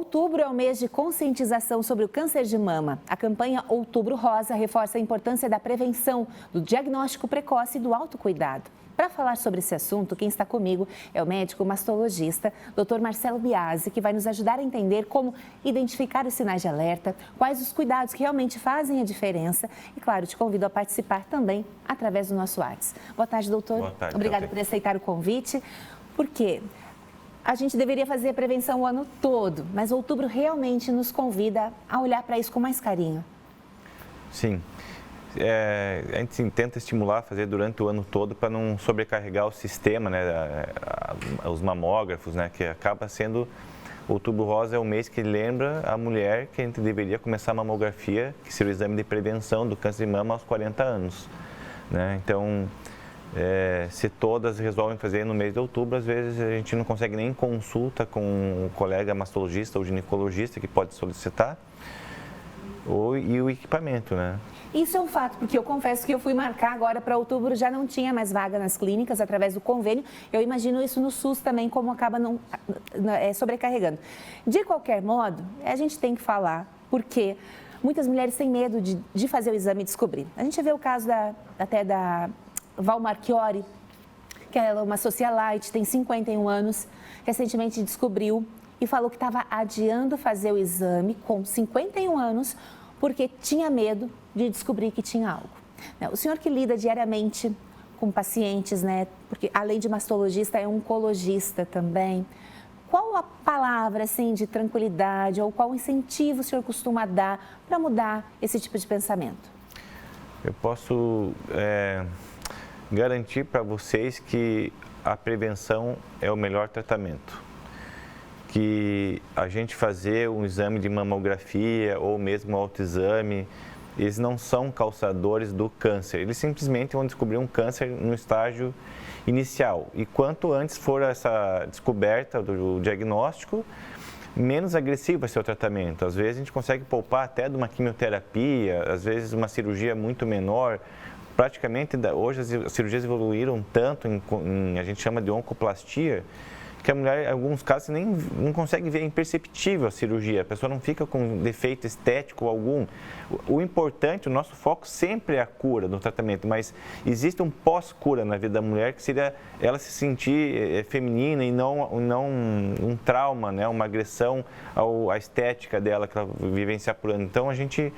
Outubro é o mês de conscientização sobre o câncer de mama. A campanha Outubro Rosa reforça a importância da prevenção, do diagnóstico precoce e do autocuidado. Para falar sobre esse assunto, quem está comigo é o médico mastologista, Dr. Marcelo Biasi, que vai nos ajudar a entender como identificar os sinais de alerta, quais os cuidados que realmente fazem a diferença e, claro, te convido a participar também através do nosso WhatsApp. Boa tarde, doutor. Boa tarde. Obrigada por aceitar o convite. Por quê? A gente deveria fazer a prevenção o ano todo, mas outubro realmente nos convida a olhar para isso com mais carinho. Sim. A gente tenta estimular, fazer durante o ano todo para não sobrecarregar o sistema, né, os mamógrafos, né, que acaba sendo... Outubro Rosa é o mês que lembra a mulher que a gente deveria começar a mamografia, que seria o exame de prevenção do câncer de mama aos 40 anos. Né? Então, se todas resolvem fazer no mês de outubro, às vezes a gente não consegue nem consulta com o colega mastologista ou ginecologista que pode solicitar, e o equipamento, né? Isso é um fato, porque eu confesso que eu fui marcar agora para outubro, já não tinha mais vaga nas clínicas através do convênio. Eu imagino isso no SUS também, como acaba sobrecarregando. De qualquer modo, a gente tem que falar, porque muitas mulheres têm medo de fazer o exame e descobrir. A gente vê o caso até da Val Marchiori, que ela é uma socialite, tem 51 anos, recentemente descobriu e falou que estava adiando fazer o exame com 51 anos, porque tinha medo de descobrir que tinha algo. O senhor que lida diariamente com pacientes, né, porque além de mastologista é oncologista também, qual a palavra assim, de tranquilidade ou qual incentivo o senhor costuma dar para mudar esse tipo de pensamento? Eu posso garantir para vocês que a prevenção é o melhor tratamento. Que a gente fazer um exame de mamografia ou mesmo autoexame, eles não são causadores do câncer, eles simplesmente vão descobrir um câncer no estágio inicial. E quanto antes for essa descoberta do diagnóstico, menos agressivo vai ser o tratamento. Às vezes a gente consegue poupar até de uma quimioterapia, às vezes uma cirurgia muito menor. Praticamente, hoje as cirurgias evoluíram tanto a gente chama de oncoplastia, que a mulher, em alguns casos, nem não consegue ver, é imperceptível a cirurgia, a pessoa não fica com defeito estético algum. O importante, o nosso foco sempre é a cura do tratamento, mas existe um pós-cura na vida da mulher, que seria ela se sentir feminina e não um trauma, né? Uma agressão à estética dela que ela vivenciar por ano. Então, a gente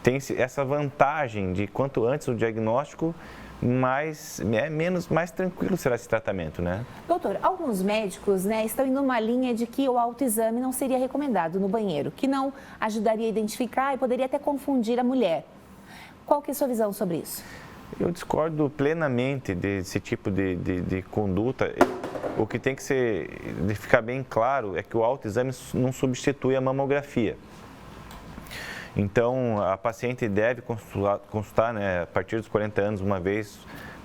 tem essa vantagem de quanto antes o diagnóstico, mais tranquilo será esse tratamento, né? Doutor, alguns médicos, né, estão indo numa linha de que o autoexame não seria recomendado no banheiro, que não ajudaria a identificar e poderia até confundir a mulher. Qual que é a sua visão sobre isso? Eu discordo plenamente desse tipo de conduta. O que tem que ficar bem claro é que o autoexame não substitui a mamografia. Então, a paciente deve consultar, né, a partir dos 40 anos, uma vez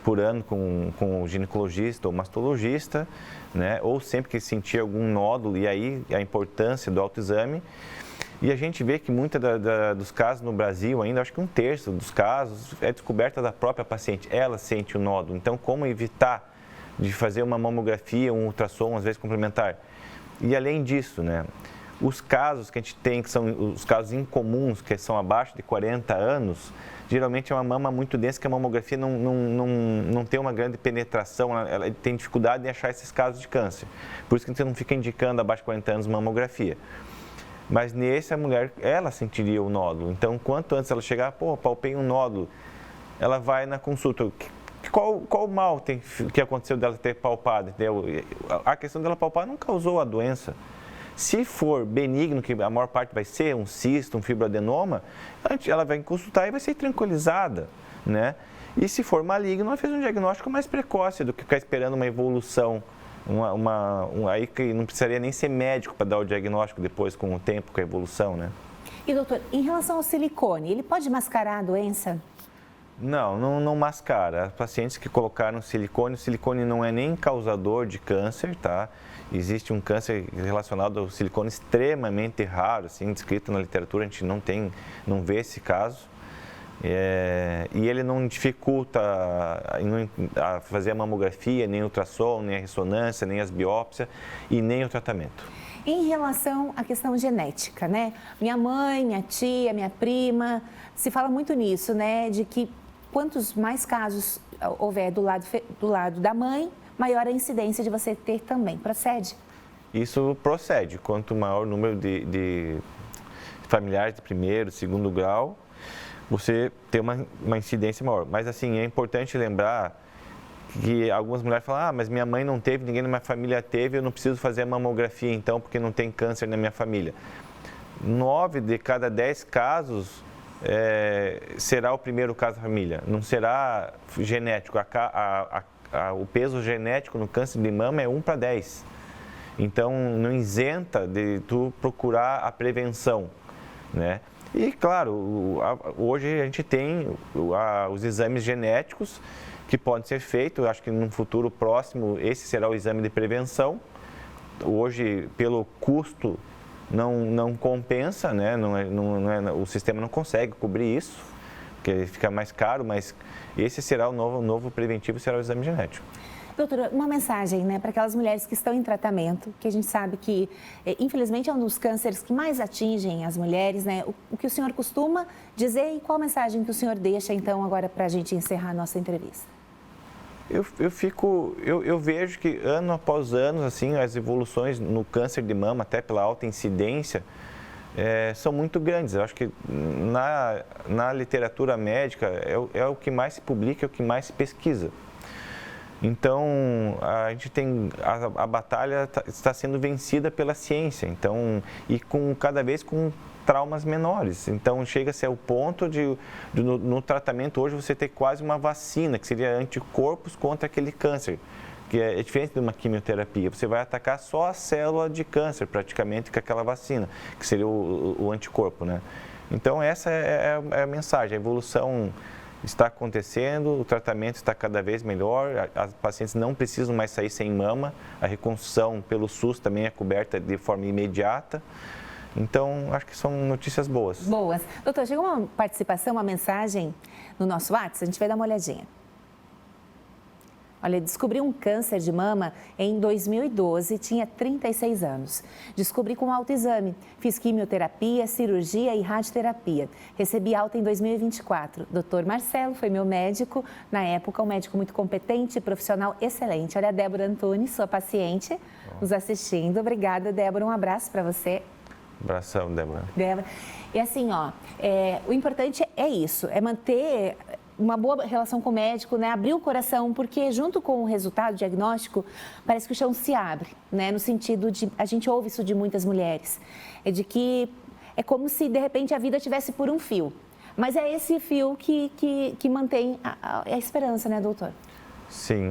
por ano com o ginecologista ou mastologista, né, ou sempre que sentir algum nódulo, e aí a importância do autoexame. E a gente vê que muitos dos casos no Brasil, ainda acho que 1/3 dos casos, é descoberta da própria paciente, ela sente o nódulo. Então, como evitar de fazer uma mamografia, um ultrassom, às vezes complementar? E além disso, né, os casos que a gente tem, que são os casos incomuns, que são abaixo de 40 anos, geralmente é uma mama muito densa, que a mamografia não tem uma grande penetração, ela tem dificuldade em achar esses casos de câncer. Por isso que a gente não fica indicando abaixo de 40 anos mamografia. Mas nesse, a mulher, ela sentiria o nódulo. Então, quanto antes ela chegar, palpei um nódulo, ela vai na consulta. Qual mal que aconteceu dela ter palpado? Entendeu? A questão dela palpar não causou a doença. Se for benigno, que a maior parte vai ser um cisto, um fibroadenoma, ela vai consultar e vai ser tranquilizada, né? E se for maligno, ela fez um diagnóstico mais precoce do que ficar esperando uma evolução, aí que não precisaria nem ser médico para dar o diagnóstico depois, com o tempo, com a evolução, né? E doutor, em relação ao silicone, ele pode mascarar a doença? Não mascara. As pacientes que colocaram silicone, o silicone não é nem causador de câncer, tá? Existe um câncer relacionado ao silicone extremamente raro, assim, descrito na literatura, a gente não vê esse caso. E ele não dificulta a fazer a mamografia, nem o ultrassom, nem a ressonância, nem as biópsias e nem o tratamento. Em relação à questão genética, né? Minha mãe, minha tia, minha prima, se fala muito nisso, né? De que quantos mais casos houver do lado da mãe, maior a incidência de você ter também. Procede? Isso procede. Quanto maior o número de familiares de primeiro, segundo grau, você tem uma incidência maior. Mas, assim, é importante lembrar que algumas mulheres falam, mas minha mãe não teve, ninguém na minha família teve, eu não preciso fazer a mamografia, então, porque não tem câncer na minha família. 9 de cada 10 casos será o primeiro caso da família, não será genético. O peso genético no câncer de mama é 1 para 10. Então, não isenta de tu procurar a prevenção, né? E, claro, hoje a gente tem os exames genéticos que podem ser feitos. Eu acho que no futuro próximo esse será o exame de prevenção. Hoje, pelo custo, não compensa, né? O sistema não consegue cobrir isso, porque fica mais caro, mas esse será o novo preventivo, será o exame genético. Doutora, uma mensagem, né, para aquelas mulheres que estão em tratamento, que a gente sabe que, infelizmente, é um dos cânceres que mais atingem as mulheres, né? O que o senhor costuma dizer e qual mensagem que o senhor deixa, então, agora para a gente encerrar a nossa entrevista? Eu vejo que ano após ano, assim, as evoluções no câncer de mama, até pela alta incidência, são muito grandes. Eu acho que na literatura médica é o que mais se publica, é o que mais se pesquisa. Então, a gente tem, a batalha está sendo vencida pela ciência, então, e cada vez com traumas menores. Então, chega-se ao ponto no tratamento hoje, você ter quase uma vacina, que seria anticorpos contra aquele câncer, que é diferente de uma quimioterapia. Você vai atacar só a célula de câncer, praticamente, com aquela vacina, que seria o anticorpo, né? Então, essa é a mensagem, a evolução está acontecendo, o tratamento está cada vez melhor, as pacientes não precisam mais sair sem mama, a reconstrução pelo SUS também é coberta de forma imediata. Então, acho que são notícias boas. Boas. Doutor, chegou uma participação, uma mensagem no nosso WhatsApp, a gente vai dar uma olhadinha. Olha, descobri um câncer de mama em 2012, tinha 36 anos. Descobri com autoexame. Fiz quimioterapia, cirurgia e radioterapia. Recebi alta em 2024. Dr. Marcelo foi meu médico, na época um médico muito competente, profissional excelente. Olha a Débora Antunes, sua paciente, nos assistindo. Obrigada, Débora. Um abraço para você. Abração, Débora. Débora. E assim, o importante é isso, é manter uma boa relação com o médico, né? Abrir o coração, porque junto com o resultado diagnóstico, parece que o chão se abre, né? No sentido de, a gente ouve isso de muitas mulheres, é de que é como se de repente a vida tivesse por um fio. Mas é esse fio que mantém a esperança, né, doutor? Sim,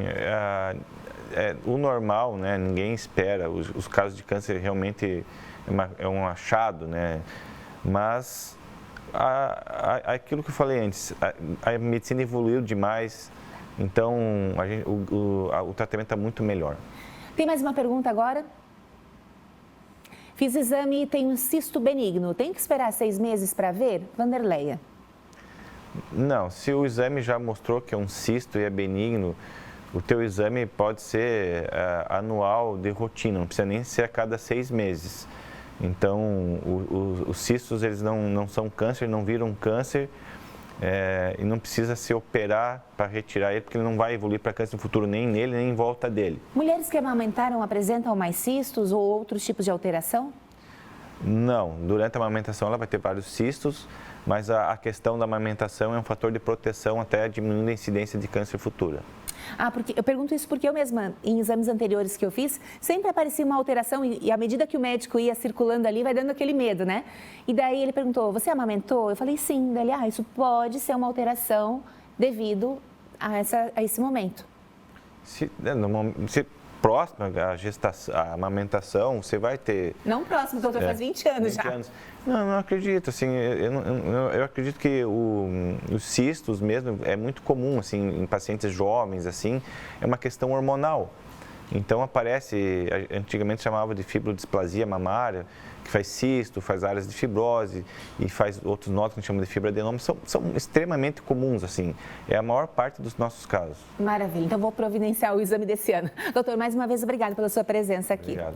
o normal, né? Ninguém espera. Os casos de câncer realmente é um achado, né? Mas aquilo que eu falei antes, a medicina evoluiu demais, então o tratamento está muito melhor. Tem mais uma pergunta agora? Fiz exame e tenho um cisto benigno. Tem que esperar 6 meses para ver? Vanderleia. Não, se o exame já mostrou que é um cisto e é benigno, o teu exame pode ser anual de rotina, não precisa nem ser a cada 6 meses. Então, os cistos, eles não são câncer, não viram câncer e não precisa se operar para retirar ele, porque ele não vai evoluir para câncer no futuro, nem nele, nem em volta dele. Mulheres que amamentaram apresentam mais cistos ou outros tipos de alteração? Não, durante a amamentação ela vai ter vários cistos, mas a questão da amamentação é um fator de proteção até diminuindo a incidência de câncer futura. Porque eu pergunto isso porque eu mesma, em exames anteriores que eu fiz, sempre aparecia uma alteração e à medida que o médico ia circulando ali, vai dando aquele medo, né? E daí ele perguntou, você amamentou? Eu falei, sim. Daí ele, isso pode ser uma alteração devido a esse momento. Se próximo à gestação, à amamentação, você vai ter... Não próximo, doutor, faz 20 anos 20 já. Anos. Não acredito, assim, eu acredito que os cistos mesmo é muito comum, assim, em pacientes jovens, assim, é uma questão hormonal. Então aparece, antigamente chamava de fibrodisplasia mamária, que faz cisto, faz áreas de fibrose e faz outros nódulos que a gente chama de fibroadenoma, são extremamente comuns, assim, é a maior parte dos nossos casos. Maravilha, então vou providenciar o exame desse ano. Doutor, mais uma vez, obrigado pela sua presença aqui. Obrigado.